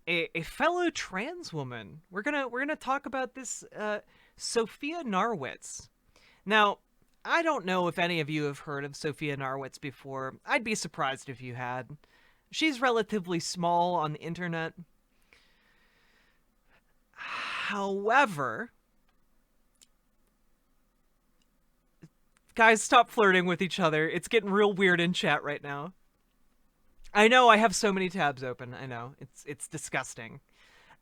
a fellow trans woman. We're gonna talk about this Sophia Narwitz. Now, I don't know if any of you have heard of Sophia Narwitz before. I'd be surprised if you had. She's relatively small on the internet. However, guys, stop flirting with each other. It's getting real weird in chat right now. I know I have so many tabs open. I know it's disgusting.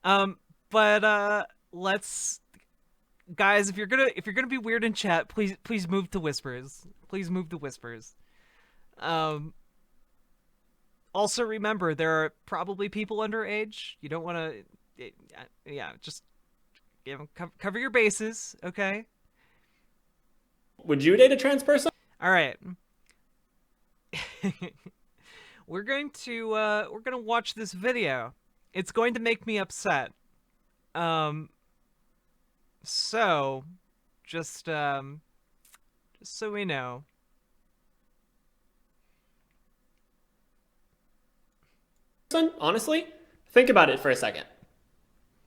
But let's guys, if you're gonna be weird in chat, please move to whispers. Please move to whispers. Um, Also remember there are probably people underage. You don't want to, yeah, just cover your bases, okay? Would you date a trans person? All right. we're gonna watch this video. It's going to make me upset. Um, so just so we know. Honestly, think about it for a second.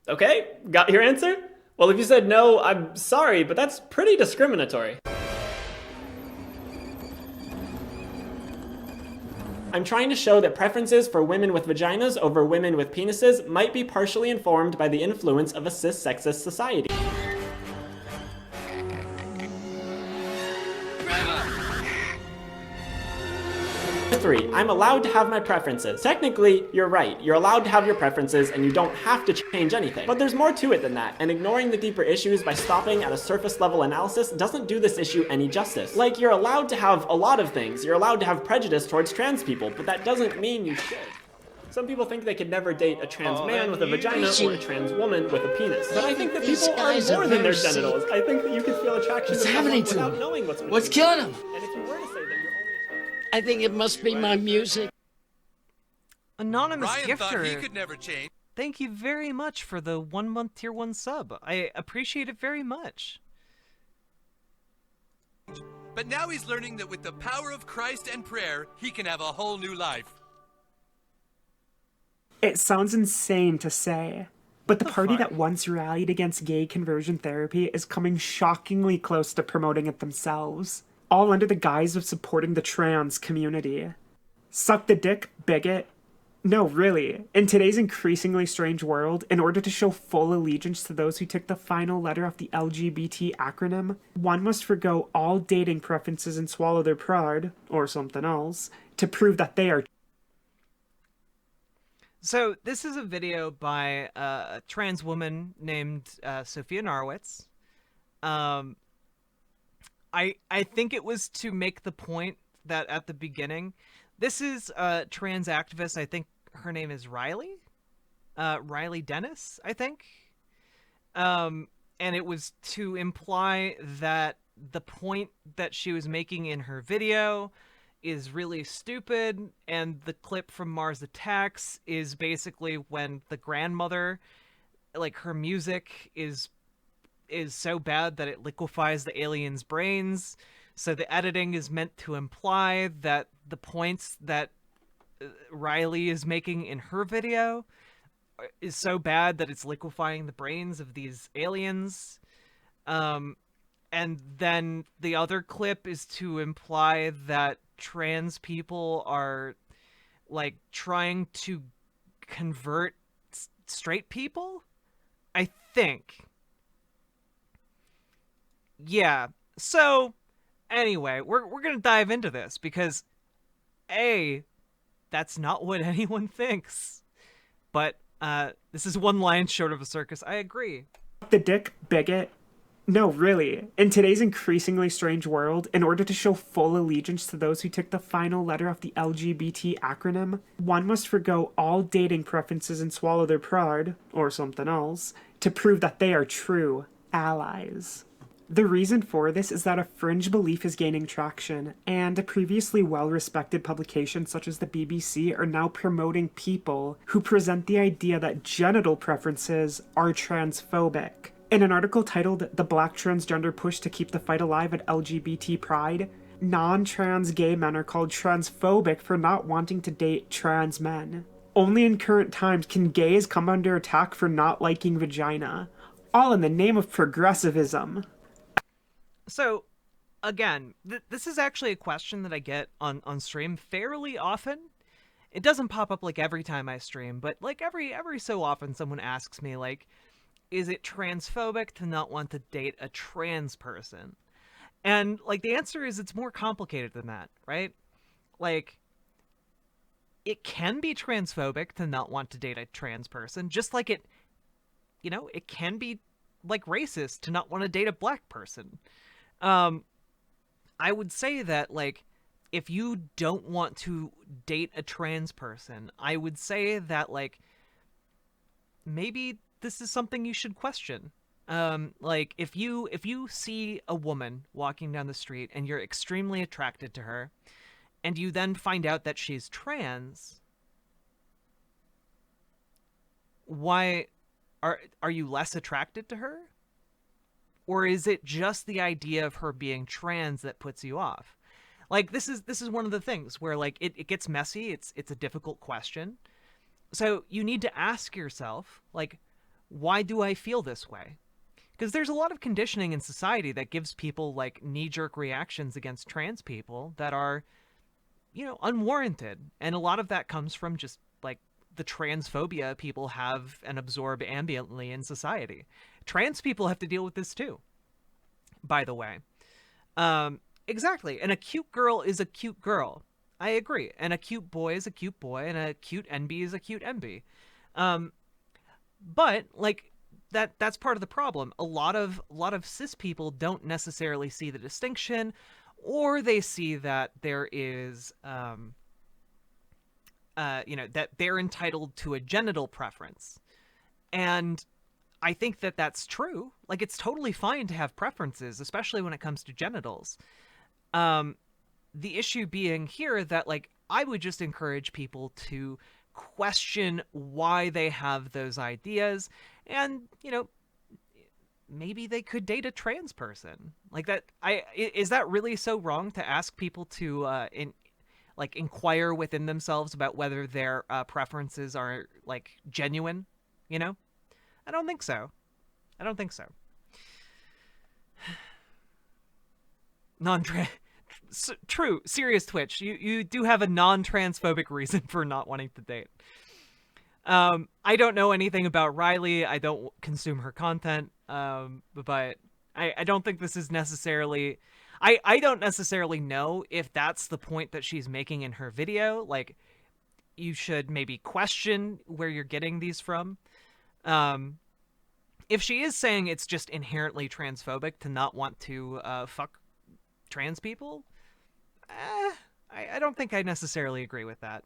Okay, got your answer? Well, if you said no, I'm sorry, but that's pretty discriminatory. I'm trying to show that preferences for women with vaginas over women with penises might be partially informed by the influence of a cis-sexist society. Three, I'm allowed to have my preferences. Technically, you're right. You're allowed to have your preferences and you don't have to change anything. But there's more to it than that, and ignoring the deeper issues by stopping at a surface level analysis doesn't do this issue any justice. Like, you're allowed to have a lot of things. You're allowed to have prejudice towards trans people, but that doesn't mean you should. Some people think they could never date a trans man with a vagina or a trans woman with a penis. But I think that people are more than their genitals. I think that you can feel attraction to someone without knowing what's killing them. And if you were to say that you're only attracted... I think it must be my music. Anonymous Ryan gifter. thought he could never change. Thank you very much for the 1 month tier 1 sub. I appreciate it very much. But now he's learning that with the power of Christ and prayer, he can have a whole new life. It sounds insane to say, but the party that once rallied against gay conversion therapy is coming shockingly close to promoting it themselves, all under the guise of supporting the trans community. Suck the dick, bigot. No, really. In today's increasingly strange world, in order to show full allegiance to those who took the final letter of the LGBT acronym, one must forgo all dating preferences and swallow their pride, or something else, to prove that they are. So this is a video by a trans woman named Sophia Narwitz. I think it was to make the point that at the beginning, this is a trans activist. I think her name is Riley, Riley Dennis, I think. And it was to imply that the point that she was making in her video is really stupid, and the clip from Mars Attacks is basically when the grandmother, like, her music is so bad that it liquefies the aliens' brains. So the editing is meant to imply that the points that Riley is making in her video is so bad that it's liquefying the brains of these aliens. And then the other clip is to imply that trans people are, like, trying to convert straight people, I think. Yeah. So anyway, we're gonna dive into this because A, that's not what anyone thinks. But this is one lion short of a circus. I agree. The dick, bigot. No, really. In today's increasingly strange world, in order to show full allegiance to those who took the final letter of the LGBT acronym, one must forgo all dating preferences and swallow their pride, or something else, to prove that they are true allies. The reason for this is that a fringe belief is gaining traction, and previously well-respected publications such as the BBC are now promoting people who present the idea that genital preferences are transphobic. In an article titled "The Black Transgender Push to Keep the Fight Alive at LGBT Pride," non-trans gay men are called transphobic for not wanting to date trans men. Only in current times can gays come under attack for not liking vagina. All in the name of progressivism. So, again, this is actually a question that I get on stream fairly often. It doesn't pop up like every time I stream, but like every so often someone asks me like, is it transphobic to not want to date a trans person? And like the answer is it's more complicated than that, right? Like it can be transphobic to not want to date a trans person, just like it can be like racist to not want to date a black person. I would say that like if you don't want to date a trans person, I would say that like maybe this is something you should question. Like if you see a woman walking down the street and you're extremely attracted to her, and you then find out that she's trans, why are you less attracted to her? Or is it just the idea of her being trans that puts you off? Like this is one of the things where like it gets messy, it's a difficult question. So you need to ask yourself, like, why do I feel this way? Because there's a lot of conditioning in society that gives people like knee-jerk reactions against trans people that are, unwarranted. And a lot of that comes from just like the transphobia people have and absorb ambiently in society. Trans people have to deal with this too, by the way. Exactly. And a cute girl is a cute girl. I agree. And a cute boy is a cute boy, and a cute NB is a cute NB. But like that's part of the problem. A lot of cis people don't necessarily see the distinction, or they see that there is that they're entitled to a genital preference. And I think that that's true. Like it's totally fine to have preferences, especially when it comes to genitals. The issue being here that like I would just encourage people to question why they have those ideas, and maybe they could date a trans person. Like that is that really so wrong to ask people to inquire within themselves about whether their preferences are like genuine? I don't think so. True, serious Twitch. You do have a non-transphobic reason for not wanting to date. I don't know anything about Riley. I don't consume her content. But I don't think this is necessarily... I don't necessarily know if that's the point that she's making in her video. Like, you should maybe question where you're getting these from. If she is saying it's just inherently transphobic to not want to fuck trans people, I don't think I necessarily agree with that.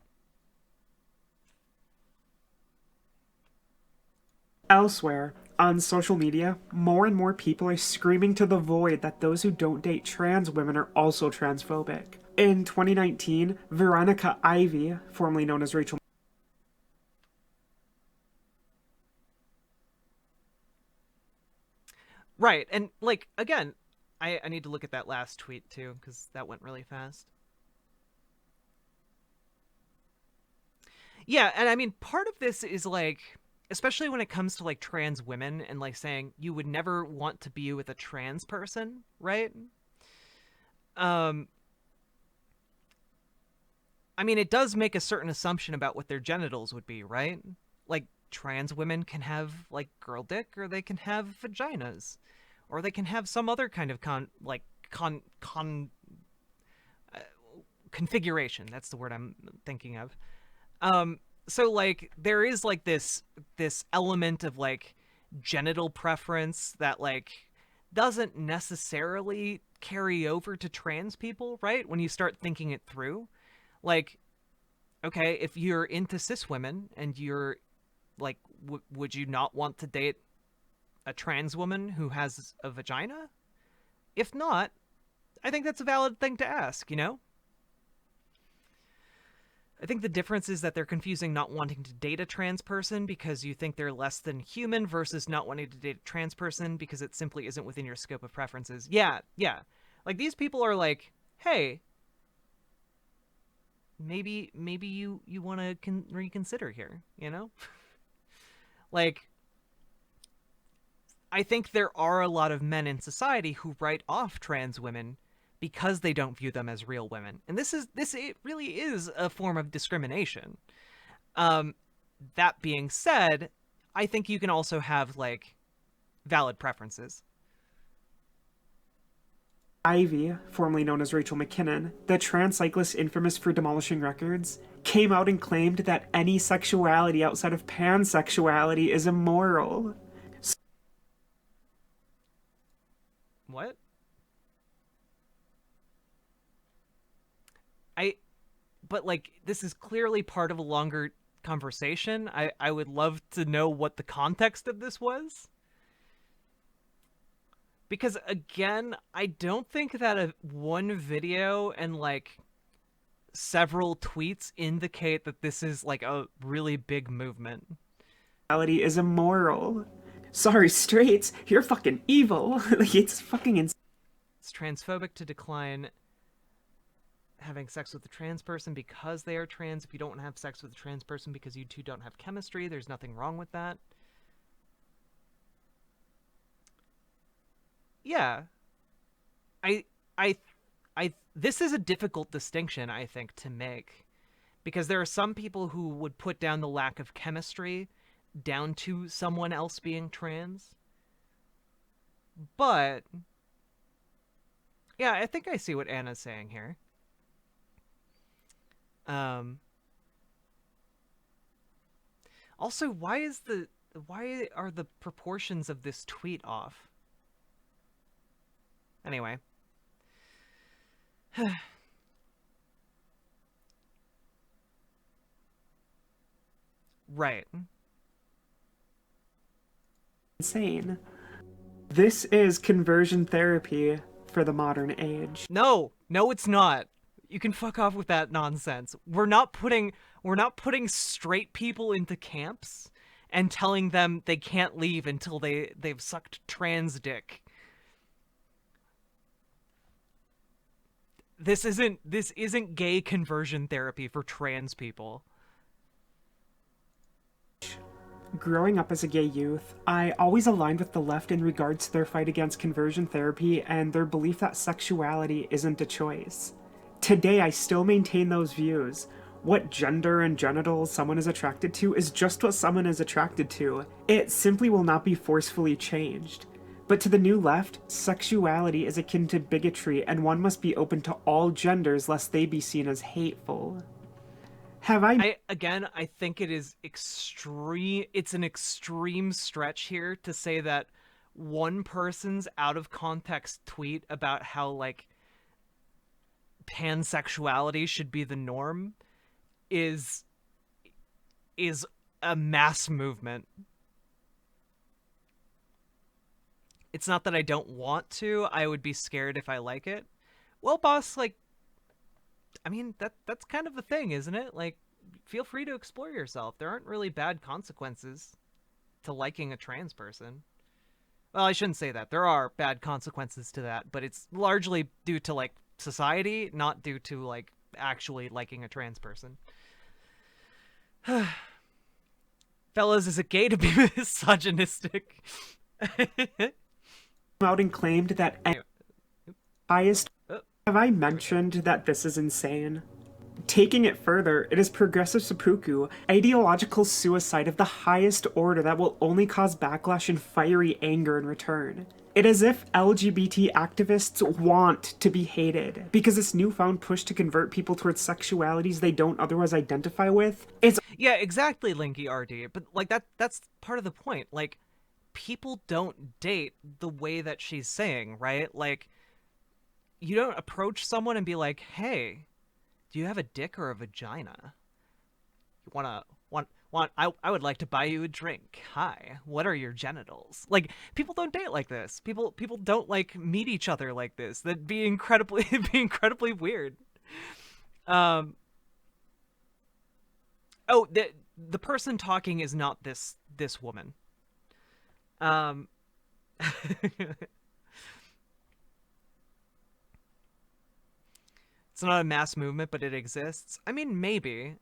Elsewhere, on social media, more and more people are screaming to the void that those who don't date trans women are also transphobic. In 2019, Veronica Ivy, formerly known as Rachel... Right, and like, again, I need to look at that last tweet too, because that went really fast. Yeah, and I mean, part of this is like, especially when it comes to like trans women and like saying you would never want to be with a trans person, right? I mean, it does make a certain assumption about what their genitals would be, right? Like, trans women can have like girl dick, or they can have vaginas, or they can have some other kind of configuration. That's the word I'm thinking of. So like there is like this element of like genital preference that like doesn't necessarily carry over to trans people, right? When you start thinking it through, like, okay, if you're into cis women and you're like, would you not want to date a trans woman who has a vagina? If not, I think that's a valid thing to ask, I think the difference is that they're confusing not wanting to date a trans person because you think they're less than human versus not wanting to date a trans person because it simply isn't within your scope of preferences. Yeah. Like, these people are like, hey, maybe you want to reconsider here, you know? Like, I think there are a lot of men in society who write off trans women because they don't view them as real women. And it really is a form of discrimination. That being said, I think you can also have, like, valid preferences. Ivy, formerly known as Rachel McKinnon, the trans cyclist infamous for demolishing records, came out and claimed that any sexuality outside of pansexuality is immoral. What? But, like, this is clearly part of a longer conversation. I would love to know what the context of this was. Because, again, I don't think that one video and, like, several tweets indicate that this is, like, a really big movement. Sexuality is immoral. Sorry, straights, you're fucking evil. Like, it's fucking insane. It's transphobic to decline having sex with a trans person because they are trans. If you don't want to have sex with a trans person because you two don't have chemistry, there's nothing wrong with that. Yeah. This is a difficult distinction, I think, to make. Because there are some people who would put down the lack of chemistry down to someone else being trans. But, yeah, I think I see what Anna's saying here. Also, why are the proportions of this tweet off? Anyway. Right. Insane. This is conversion therapy for the modern age. No, it's not. You can fuck off with that nonsense. We're not putting straight people into camps and telling them they can't leave until they've sucked trans dick. This isn't gay conversion therapy for trans people. Growing up as a gay youth, I always aligned with the left in regards to their fight against conversion therapy and their belief that sexuality isn't a choice. Today, I still maintain those views. What gender and genitals someone is attracted to is just what someone is attracted to. It simply will not be forcefully changed. But to the new left, sexuality is akin to bigotry, and one must be open to all genders lest they be seen as hateful. I think it is extreme. It's an extreme stretch here to say that one person's out of context tweet about how, like, pansexuality should be the norm is a mass movement. It's not that I don't want to. I would be scared if I like it. Well, boss, like, I mean, that's kind of the thing, isn't it? Like, feel free to explore yourself. There aren't really bad consequences to liking a trans person. Well, I shouldn't say that. There are bad consequences to that, but it's largely due to, like, society, not due to, like, actually liking a trans person. Fellas, is it gay to be misogynistic? out and claimed that highest. Have I mentioned that this is insane? Taking it further, it is progressive seppuku, ideological suicide of the highest order that will only cause backlash and fiery anger in return. It is as if LGBT activists want to be hated, because this newfound push to convert people towards sexualities they don't otherwise identify with is— Yeah, exactly, Linky RD. But, like, that's part of the point. Like, people don't date the way that she's saying, right? Like, you don't approach someone and be like, hey, do you have a dick or a vagina? I would like to buy you a drink. Hi, what are your genitals? Like, people don't date like this. People don't, like, meet each other like this. That'd be incredibly weird. Oh, the person talking is not this woman. It's not a mass movement, but it exists. I mean, maybe.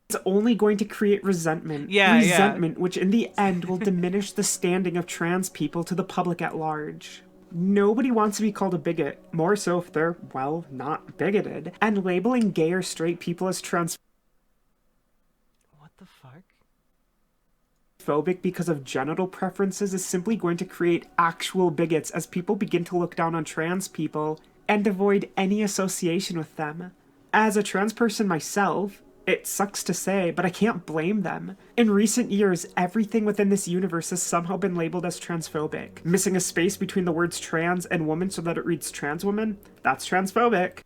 It's only going to create resentment. Yeah. Resentment, which in the end will diminish the standing of trans people to the public at large. Nobody wants to be called a bigot, more so if they're, well, not bigoted. And labeling gay or straight people as transphobic What the fuck? because of genital preferences is simply going to create actual bigots as people begin to look down on trans people and avoid any association with them. As a trans person myself, it sucks to say, but I can't blame them. In recent years, everything within this universe has somehow been labeled as transphobic. Missing a space between the words trans and woman so that it reads trans woman? That's transphobic.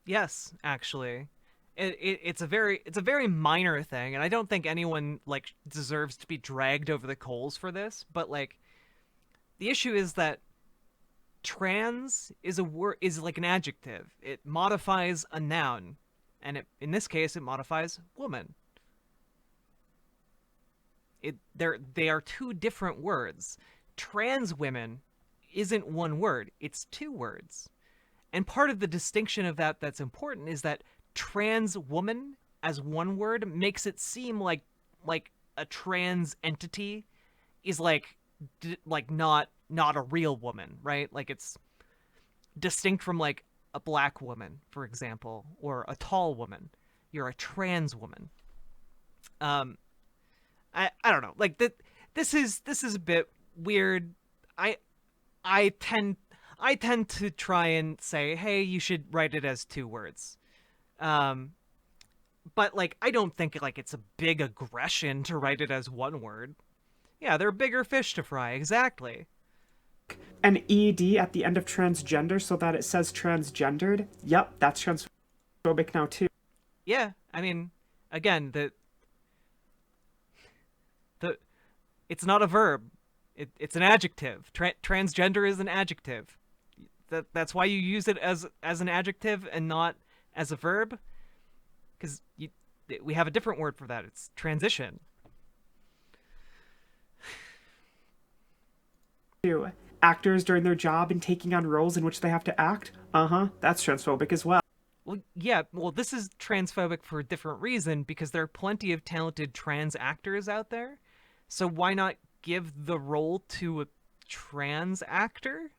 Yes, actually. It's a very minor thing, and I don't think anyone like deserves to be dragged over the coals for this, but like the issue is that trans is a word, is like an adjective. It modifies a noun, and in this case it modifies woman. They are two different words. Trans women isn't one word, it's two words. And part of the distinction of that's important is that trans woman as one word makes it seem like a trans entity is like not a real woman, right? Like it's distinct from like a black woman, for example, or a tall woman. You're a trans woman. I don't know. Like this is a bit weird. I tend to try and say, hey, you should write it as two words. But like I don't think like it's a big aggression to write it as one word. Yeah, they're bigger fish to fry, exactly. An ED at the end of transgender so that it says transgendered? Yep, that's transphobic now too. Yeah, I mean, again, the it's not a verb. It's an adjective. Transgender is an adjective. That's why you use it as an adjective and not as a verb, because we have a different word for that. It's transition. Actors during their job and taking on roles in which they have to act? That's transphobic as well. Well, yeah, this is transphobic for a different reason, because there are plenty of talented trans actors out there. So why not give the role to a trans actor?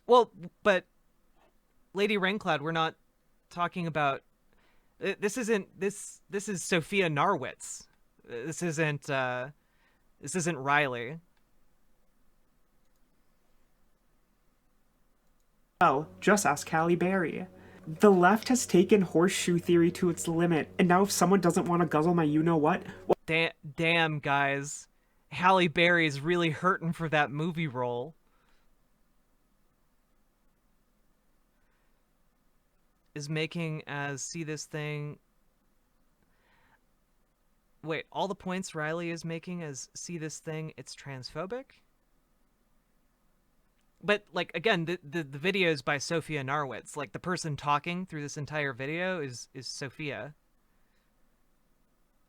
Well, but Lady Raincloud, we're not talking about this is Sophia Narwitz. This isn't Riley. Well, just ask Halle Berry. The left has taken horseshoe theory to its limit, and now if someone doesn't want to guzzle my you-know-what... Well, damn, guys. Halle Berry's really hurting for that movie role. Is making as see this thing... Wait, all the points Riley is making as see this thing, it's transphobic? But, like, again, the video is by Sophia Narwitz. Like, the person talking through this entire video is Sophia.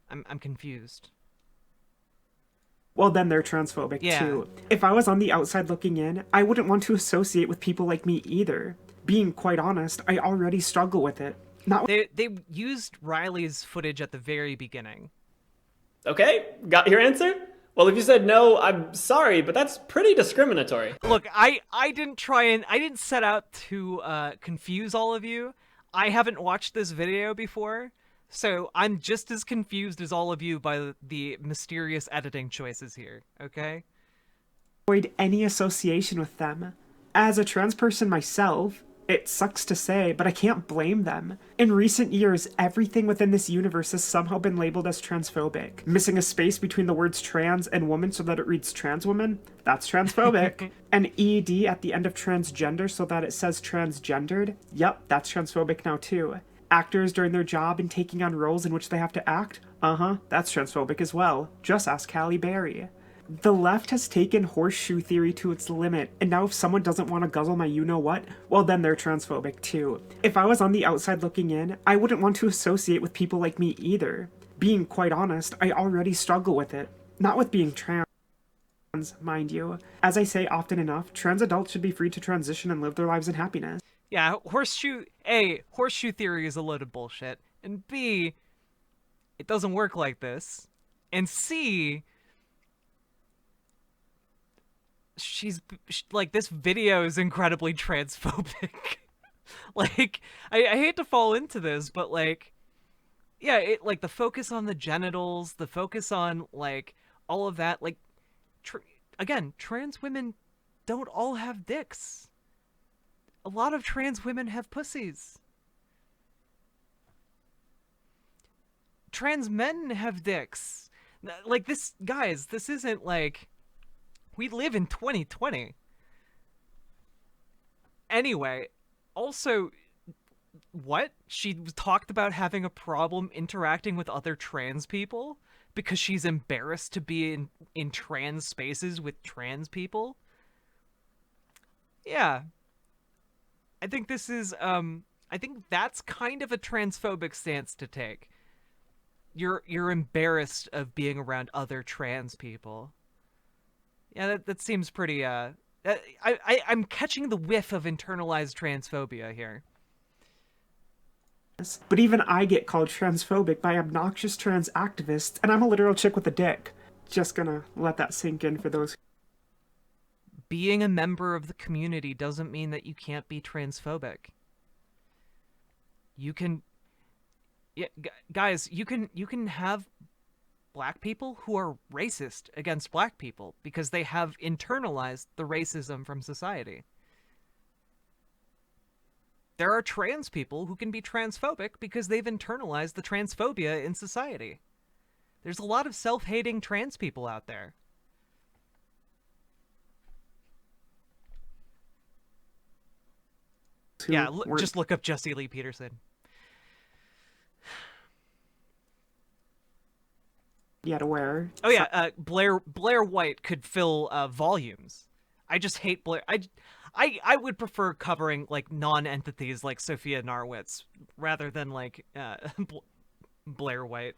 I'm confused. Well, then they're transphobic, too. If I was on the outside looking in, I wouldn't want to associate with people like me either. Being quite honest, I already struggle with it. They used Riley's footage at the very beginning. Okay, got your answer? Well, if you said no, I'm sorry, but that's pretty discriminatory. Look, I didn't set out to confuse all of you. I haven't watched this video before, so I'm just as confused as all of you by the mysterious editing choices here, okay? Avoid any association with them. As a trans person myself, it sucks to say, but I can't blame them. In recent years, everything within this universe has somehow been labeled as transphobic. Missing a space between the words trans and woman so that it reads trans woman? That's transphobic. An ED at the end of transgender so that it says transgendered? Yep, that's transphobic now too. Actors during their job and taking on roles in which they have to act? That's transphobic as well. Just ask Halle Berry. The left has taken horseshoe theory to its limit, and now if someone doesn't want to guzzle my you-know-what, well then they're transphobic too. If I was on the outside looking in, I wouldn't want to associate with people like me either. Being quite honest, I already struggle with it. Not with being trans, mind you. As I say often enough, trans adults should be free to transition and live their lives in happiness. Yeah, horseshoe theory is a load of bullshit. And B, it doesn't work like this. And C, like, this video is incredibly transphobic. Like, I hate to fall into this, but like, yeah, it, like, the focus on the genitals, the focus on, like, all of that, like, again, trans women don't all have dicks. A lot of trans women have pussies. Trans men have dicks. Like, this, guys, this isn't like, we live in 2020. Anyway, also, what? She talked about having a problem interacting with other trans people because she's embarrassed to be in trans spaces with trans people? Yeah. I think this is, I think that's kind of a transphobic stance to take. You're embarrassed of being around other trans people. Yeah, that seems pretty, I'm catching the whiff of internalized transphobia here. But even I get called transphobic by obnoxious trans activists, and I'm a literal chick with a dick. Just gonna let that sink in for those. Being a member of the community doesn't mean that you can't be transphobic. You can, yeah, guys, you can have black people who are racist against black people because they have internalized the racism from society. There are trans people who can be transphobic because they've internalized the transphobia in society. There's a lot of self-hating trans people out there. Yeah, just look up Jesse Lee Peterson. Yet aware. Oh yeah, Blair White could fill volumes. I just hate Blair. I would prefer covering like non-entities like Sophia Narwitz rather than like Blair White.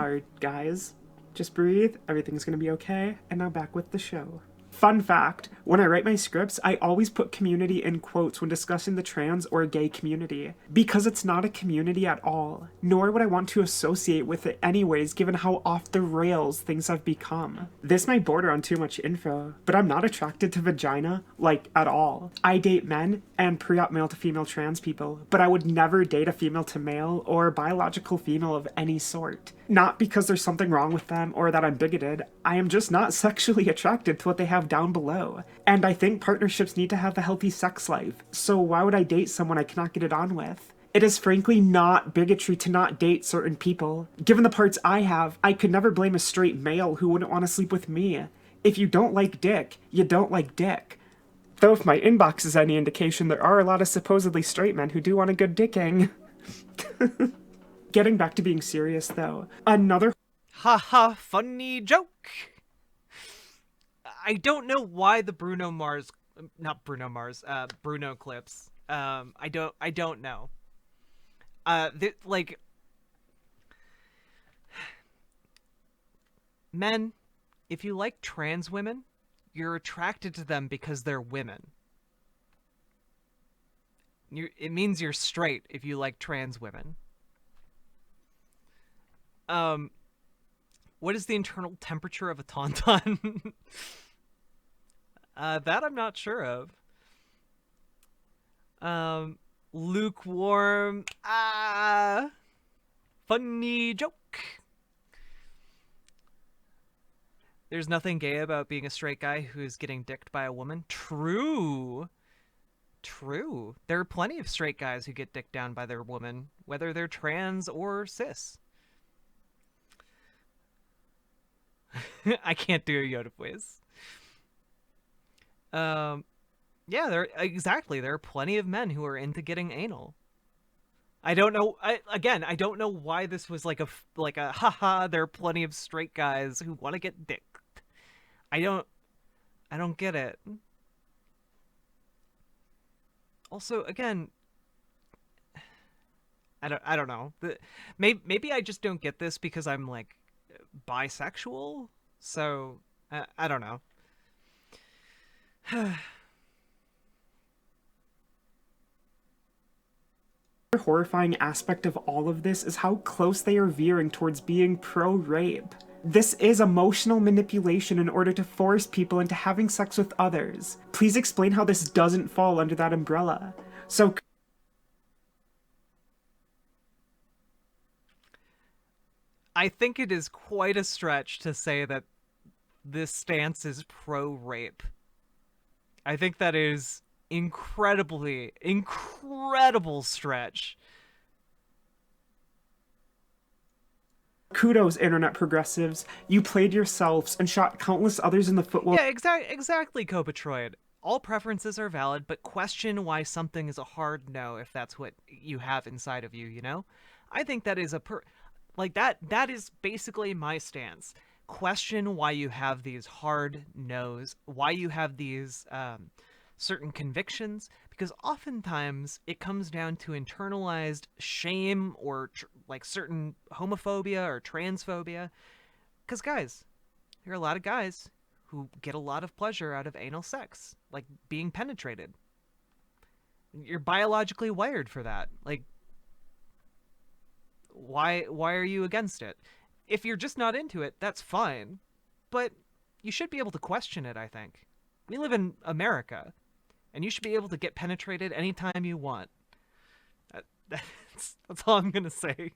Alright, guys, just breathe. Everything's gonna be okay. And now back with the show. Fun fact, when I write my scripts, I always put community in quotes when discussing the trans or gay community, because it's not a community at all, nor would I want to associate with it anyways given how off the rails things have become. This might border on too much info, but I'm not attracted to vagina, like, at all. I date men and pre-op male to female trans people, but I would never date a female to male or biological female of any sort. Not because there's something wrong with them or that I'm bigoted, I am just not sexually attracted to what they have down below. And I think partnerships need to have a healthy sex life, so why would I date someone I cannot get it on with? It is frankly not bigotry to not date certain people. Given the parts I have, I could never blame a straight male who wouldn't want to sleep with me. If you don't like dick, you don't like dick. Though if my inbox is any indication, there are a lot of supposedly straight men who do want a good dicking. Getting back to being serious, though, another Haha, funny joke. I don't know why the Bruno clips. I don't know. Like, men, if you like trans women, you're attracted to them because they're women. It means you're straight if you like trans women. What is the internal temperature of a tauntaun? That I'm not sure of. Lukewarm. Funny joke. There's nothing gay about being a straight guy who's getting dicked by a woman. True. True. There are plenty of straight guys who get dicked down by their woman, whether they're trans or cis. I can't do a Yoda voice. Yeah, there are plenty of men who are into getting anal. I don't know. I don't know why this was like a haha. There are plenty of straight guys who want to get dicked. I don't get it. Also, again, I don't know. Maybe I just don't get this because I'm like bisexual. So I don't know. The horrifying aspect of all of this is how close they are veering towards being pro-rape. This is emotional manipulation in order to force people into having sex with others. Please explain how this doesn't fall under that umbrella. So I think it is quite a stretch to say that this stance is pro-rape. I think that is incredible stretch. kudos, internet progressives. You played yourselves and shot countless others in the foot while Yeah, exactly, Copatroid. All preferences are valid, but question why something is a hard no if that's what you have inside of you, you know? I think that is that is basically my stance. Question why you have these hard no's, why you have these certain convictions, because oftentimes it comes down to internalized shame or like certain homophobia or transphobia. Because guys, there are a lot of guys who get a lot of pleasure out of anal sex, like being penetrated. You're biologically wired for that. Like, why are you against it? If you're just not into it, that's fine. But you should be able to question it, I think. We live in America, and you should be able to get penetrated anytime you want. That's all I'm going to say.